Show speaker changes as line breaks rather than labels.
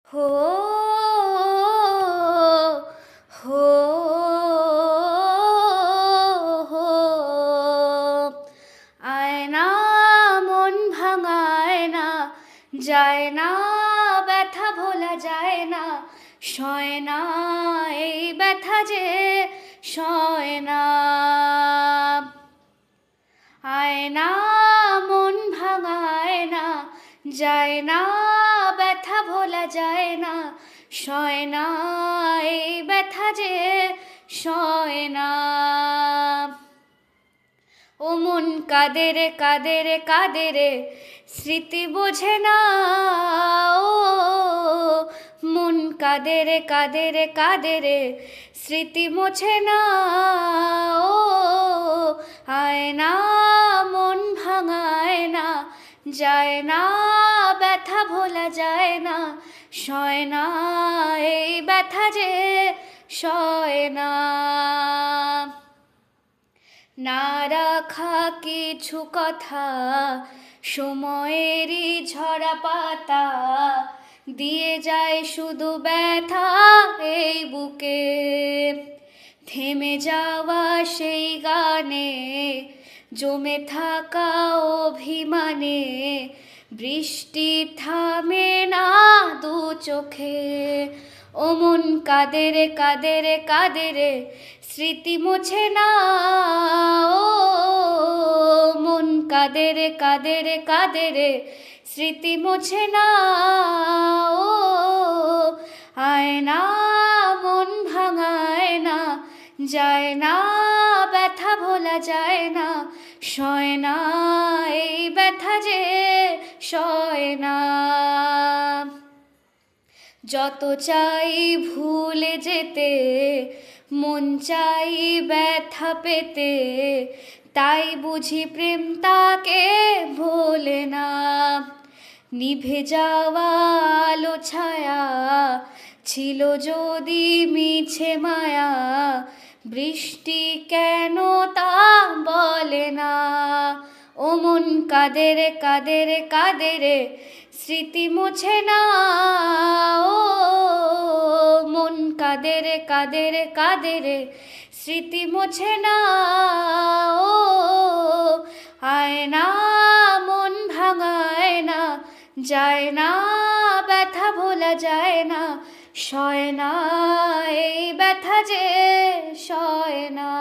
হো হো হো আয়না মন ভাঙায় না যায় না ব্যথা ভোলা যায় না সয় না এই ব্যথা যে সয় না আয়না মন ভাঙায় না যায় না ব্যথা ভোলা যায় না সয় না এই ব্যথা যে সয় না ও মন কাঁদে রে কাঁদে রে কাঁদে রে স্মৃতি বোঝে না ও মন কাঁদে রে কাঁদে রে কাঁদে রে স্মৃতি মোছে না ও আয়না মন ভাঙায় না যায় না ব্যথা ভোলা যায় না সয় না এই ব্যথা যে সয় না না রাখা কিছু কথা সময়েরই ঝরা পাতা দিয়ে যায় শুধু ব্যথা এই বুকে থেমে যাওয়া সেই গানে জমে থাকা অভিমানে বৃষ্টি থামে না দু চোখে ও মন কাঁদে রে কাঁদে রে কাঁদে রে স্মৃতি মোছে না ও মন কাঁদে রে কাঁদে রে কাঁদে রে স্মৃতি মোছে না ও আয়না মন ভাঙায় না যায় না ব্যথা ভোলা যায় না সয় না এই ব্যথা যে সয় না যত চাই ভুলে যেতে মন চাই ব্যথা পেতে তাই বুঝি প্রেম তাকে ভোলে না নিভে যাওয়া আলো ছায়া ছিল যদি মিছে মায়া বৃষ্টি কেন তা বলে না ও মন কাঁদে রে কাঁদে রে কাঁদে রে স্মৃতি মোছে না ও মন কাঁদে রে কাঁদে রে কাঁদে রে স্মৃতি মোছে না ও আয়না মন ভাঙায় না যায় না ব্যথা ভোলা যায় না সয় না এই ব্যথা যে সয় না।